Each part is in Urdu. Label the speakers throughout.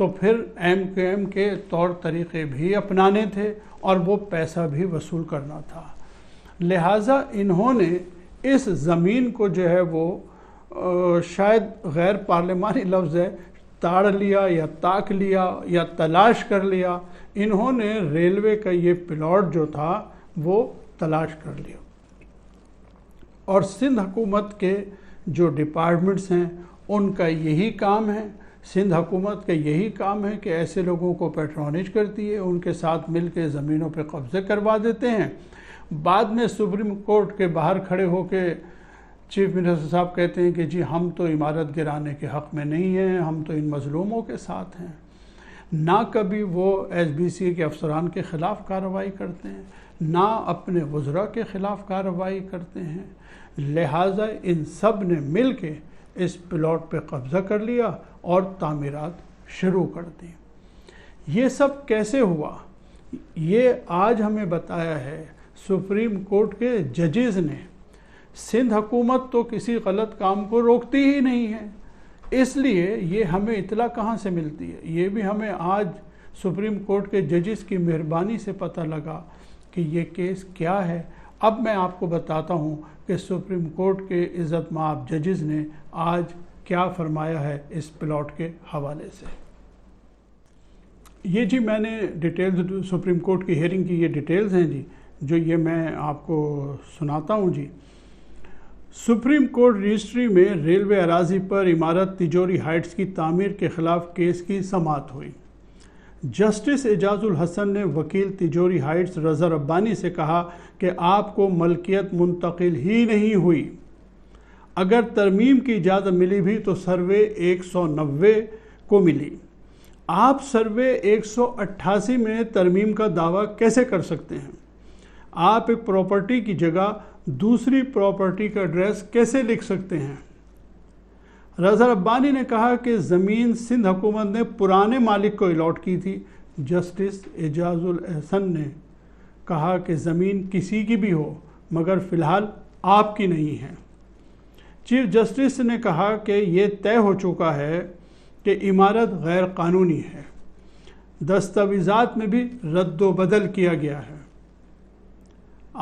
Speaker 1: تو پھر ایم کیو ایم کے طور طریقے بھی اپنانے تھے اور وہ پیسہ بھی وصول کرنا تھا۔ لہٰذا انہوں نے اس زمین کو جو ہے وہ شاید غیر پارلیمانی لفظ ہے، تاڑ لیا یا تاک لیا یا تلاش کر لیا۔ انہوں نے ریلوے کا یہ پلاٹ جو تھا وہ تلاش کر لیا، اور سندھ حکومت کے جو ڈپارٹمنٹس ہیں ان کا یہی کام ہے، سندھ حکومت کا یہی کام ہے کہ ایسے لوگوں کو پیٹرونیج کرتی ہے، ان کے ساتھ مل کے زمینوں پہ قبضے کروا دیتے ہیں۔ بعد میں سپریم کورٹ کے باہر کھڑے ہو کے چیف منسٹر صاحب کہتے ہیں کہ جی ہم تو عمارت گرانے کے حق میں نہیں ہیں، ہم تو ان مظلوموں کے ساتھ ہیں۔ نہ کبھی وہ ایس بی سی کے افسران کے خلاف کارروائی کرتے ہیں، نہ اپنے وزراء کے خلاف کارروائی کرتے ہیں۔ لہٰذا ان سب نے مل کے اس پلاٹ پہ قبضہ کر لیا اور تعمیرات شروع کر دی۔ یہ سب کیسے ہوا؟ یہ آج ہمیں بتایا ہے سپریم کورٹ کے ججز نے۔ سندھ حکومت تو کسی غلط کام کو روکتی ہی نہیں ہے، اس لیے یہ ہمیں اطلاع کہاں سے ملتی ہے؟ یہ بھی ہمیں آج سپریم کورٹ کے ججز کی مہربانی سے پتہ لگا کہ یہ کیس کیا ہے۔ اب میں آپ کو بتاتا ہوں کہ سپریم کورٹ کے عزت مآب ججز نے آج کیا فرمایا ہے اس پلاٹ کے حوالے سے۔ یہ جی میں نے ڈیٹیلز سپریم کورٹ کی ہیئرنگ کی یہ ڈیٹیلز ہیں جی، جو یہ میں آپ کو سناتا ہوں جی۔ سپریم کورٹ رجسٹری میں ریلوے اراضی پر عمارت تجوری ہائٹس کی تعمیر کے خلاف کیس کی سماعت ہوئی۔ جسٹس اعجاز الحسن نے وکیل تجوری ہائٹس رضا ربانی سے کہا کہ آپ کو ملکیت منتقل ہی نہیں ہوئی، اگر ترمیم کی اجازت ملی بھی تو سروے 190 کو ملی۔ آپ سروے 188 میں ترمیم کا دعویٰ کیسے کر سکتے ہیں؟ آپ ایک پراپرٹی کی جگہ دوسری پراپرٹی کا ایڈریس کیسے لکھ سکتے ہیں؟ رضا ربانی نے کہا کہ زمین سندھ حکومت نے پرانے مالک کو الاٹ کی تھی۔ جسٹس اعجاز الحسن نے کہا کہ زمین کسی کی بھی ہو مگر فی الحال آپ کی نہیں ہے۔ چیف جسٹس نے کہا کہ یہ طے ہو چکا ہے کہ عمارت غیر قانونی ہے، دستاویزات میں بھی رد و بدل کیا گیا ہے۔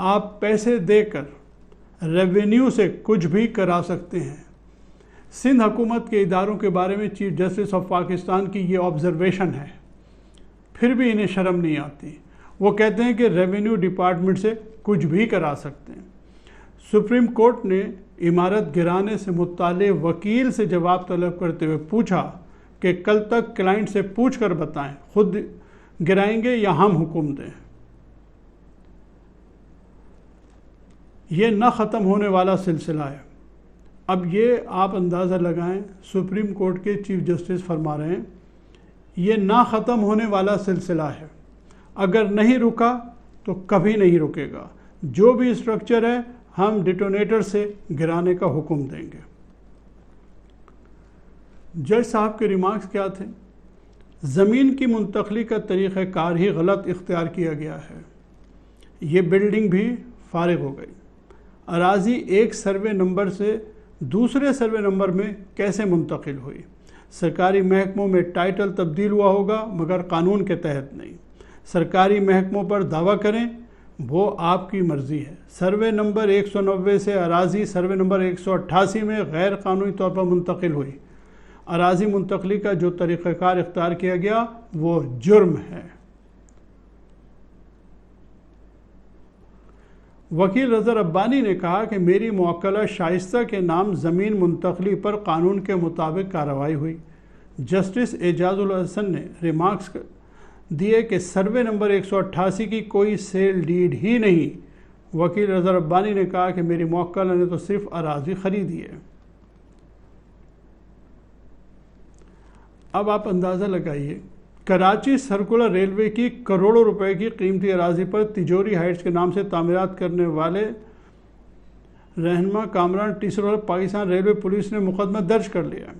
Speaker 1: آپ پیسے دے کر ریونیو سے کچھ بھی کرا سکتے ہیں۔ سندھ حکومت کے اداروں کے بارے میں چیف جسٹس آف پاکستان کی یہ آبزرویشن ہے، پھر بھی انہیں شرم نہیں آتی۔ وہ کہتے ہیں کہ ریونیو ڈپارٹمنٹ سے کچھ بھی کرا سکتے ہیں۔ سپریم کورٹ نے عمارت گرانے سے متعلق وکیل سے جواب طلب کرتے ہوئے پوچھا کہ کل تک کلائنٹ سے پوچھ کر بتائیں خود گرائیں گے یا ہم حکم دیں۔ یہ نہ ختم ہونے والا سلسلہ ہے۔ اب یہ آپ اندازہ لگائیں، سپریم کورٹ کے چیف جسٹس فرما رہے ہیں یہ نہ ختم ہونے والا سلسلہ ہے، اگر نہیں رکا تو کبھی نہیں رکے گا۔ جو بھی اسٹرکچر ہے ہم ڈیٹونیٹر سے گرانے کا حکم دیں گے۔ جج صاحب کے ریمارکس کیا تھے؟ زمین کی منتقلی کا طریقہ کار ہی غلط اختیار کیا گیا ہے۔ یہ بلڈنگ بھی فارغ ہو گئی۔ اراضی ایک سروے نمبر سے دوسرے سروے نمبر میں کیسے منتقل ہوئی؟ سرکاری محکموں میں ٹائٹل تبدیل ہوا ہوگا مگر قانون کے تحت نہیں۔ سرکاری محکموں پر دعویٰ کریں، وہ آپ کی مرضی ہے۔ سروے نمبر 190 سے اراضی سروے نمبر 188 میں غیر قانونی طور پر منتقل ہوئی۔ اراضی منتقلی کا جو طریقہ کار اختیار کیا گیا وہ جرم ہے۔ وکیل رضا ربانی نے کہا کہ میری موکلہ شائستہ کے نام زمین منتقلی پر قانون کے مطابق کارروائی ہوئی۔ جسٹس اعجاز الحسن نے ریمارکس دیے کہ سروے نمبر 188 کی کوئی سیل ڈیڈ ہی نہیں۔ وکیل رضا ربانی نے کہا کہ میری موکلہ نے تو صرف اراضی خریدی ہے۔ اب آپ اندازہ لگائیے، کراچی سرکولر ریلوے کی کروڑوں روپے کی قیمتی اراضی پر تجوری ہائٹس کے نام سے تعمیرات کرنے والے رہنما کامران ٹیسرو پر پاکستان ریلوے پولیس نے مقدمہ درج کر لیا۔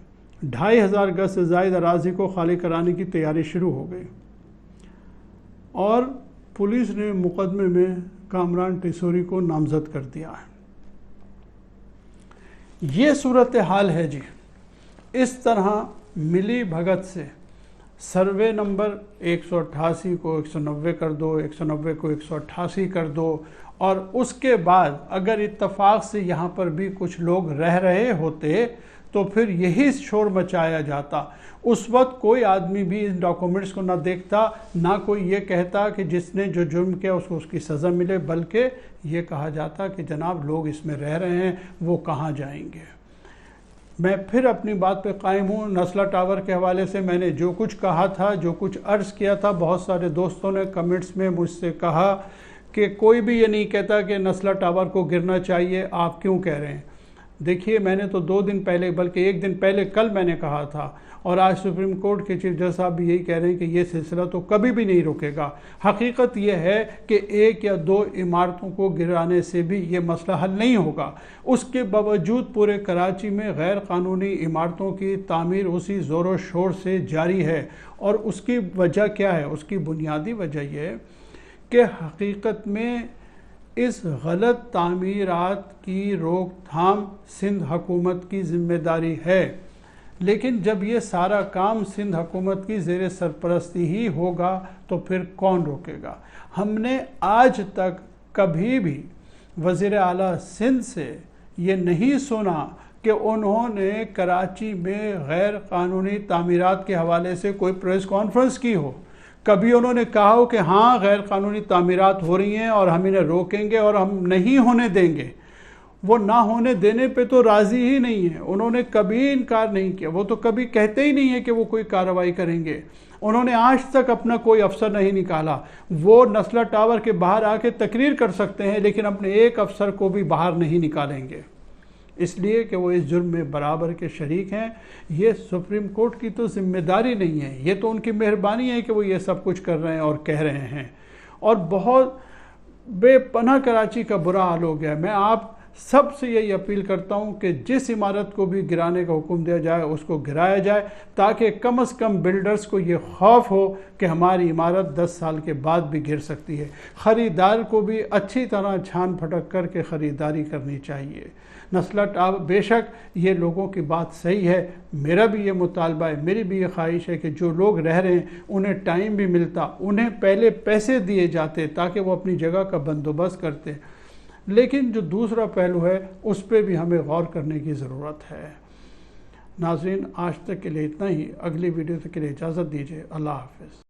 Speaker 1: 2500 گز سے زائد اراضی کو خالی کرانے کی تیاری شروع ہو گئی اور پولیس نے مقدمے میں کامران ٹیسوری کو نامزد کر دیا ہے۔ یہ صورتحال ہے جی۔ اس طرح ملی بھگت سے سروے نمبر 188 کو 190 کر دو، 190 کو 188 کر دو، اور اس کے بعد اگر اتفاق سے یہاں پر بھی کچھ لوگ رہ رہے ہوتے تو پھر یہی شور مچایا جاتا۔ اس وقت کوئی آدمی بھی ان ڈاکومنٹس کو نہ دیکھتا، نہ کوئی یہ کہتا کہ جس نے جو جرم کیا اس کو اس کی سزا ملے، بلکہ یہ کہا جاتا کہ جناب لوگ اس میں رہ رہے ہیں، وہ کہاں جائیں گے۔ میں پھر اپنی بات پہ قائم ہوں۔ نسلہ ٹاور کے حوالے سے میں نے جو کچھ کہا تھا، جو کچھ عرض کیا تھا، بہت سارے دوستوں نے کمنٹس میں مجھ سے کہا کہ کوئی بھی یہ نہیں کہتا کہ نسلہ ٹاور کو گرنا چاہیے، آپ کیوں کہہ رہے ہیں؟ دیکھیے، میں نے تو 2 دن پہلے بلکہ 1 دن پہلے کل میں نے کہا تھا، اور آج سپریم کورٹ کے چیف جج صاحب بھی یہی کہہ رہے ہیں کہ یہ سلسلہ تو کبھی بھی نہیں رکے گا۔ حقیقت یہ ہے کہ 1 یا 2 عمارتوں کو گرانے سے بھی یہ مسئلہ حل نہیں ہوگا۔ اس کے باوجود پورے کراچی میں غیر قانونی عمارتوں کی تعمیر اسی زور و شور سے جاری ہے، اور اس کی وجہ کیا ہے؟ اس کی بنیادی وجہ یہ ہے کہ حقیقت میں اس غلط تعمیرات کی روک تھام سندھ حکومت کی ذمہ داری ہے، لیکن جب یہ سارا کام سندھ حکومت کی زیر سرپرستی ہی ہوگا تو پھر کون روکے گا؟ ہم نے آج تک کبھی بھی وزیر اعلیٰ سندھ سے یہ نہیں سنا کہ انہوں نے کراچی میں غیر قانونی تعمیرات کے حوالے سے کوئی پریس کانفرنس کی ہو۔ کبھی انہوں نے کہا ہو کہ ہاں غیر قانونی تعمیرات ہو رہی ہیں اور ہم انہیں روکیں گے اور ہم نہیں ہونے دیں گے۔ وہ نہ ہونے دینے پہ تو راضی ہی نہیں ہے، انہوں نے کبھی انکار نہیں کیا، وہ تو کبھی کہتے ہی نہیں ہے کہ وہ کوئی کارروائی کریں گے۔ انہوں نے آج تک اپنا کوئی افسر نہیں نکالا۔ وہ نسلہ ٹاور کے باہر آ کے تقریر کر سکتے ہیں لیکن اپنے ایک افسر کو بھی باہر نہیں نکالیں گے، اس لیے کہ وہ اس جرم میں برابر کے شریک ہیں۔ یہ سپریم کورٹ کی تو ذمہ داری نہیں ہے، یہ تو ان کی مہربانی ہے کہ وہ یہ سب کچھ کر رہے ہیں اور کہہ رہے ہیں۔ اور بہت بے پناہ کراچی کا برا حال ہو گیا ہے۔ میں آپ سب سے یہی اپیل کرتا ہوں کہ جس عمارت کو بھی گرانے کا حکم دیا جائے اس کو گرایا جائے، تاکہ کم از کم بلڈرز کو یہ خوف ہو کہ ہماری عمارت 10 سال کے بعد بھی گر سکتی ہے۔ خریدار کو بھی اچھی طرح چھان پھٹک کر کے خریداری کرنی چاہیے۔ نسلہ ٹاور، بے شک یہ لوگوں کی بات صحیح ہے، میرا بھی یہ مطالبہ ہے، میری بھی یہ خواہش ہے کہ جو لوگ رہ رہے ہیں انہیں ٹائم بھی ملتا، انہیں پہلے پیسے دیے جاتے تاکہ وہ اپنی جگہ کا بندوبست کرتے۔ لیکن جو دوسرا پہلو ہے اس پہ بھی ہمیں غور کرنے کی ضرورت ہے۔ ناظرین، آج تک کے لیے اتنا ہی، اگلی ویڈیو تک کے لیے اجازت دیجیے۔ اللہ حافظ۔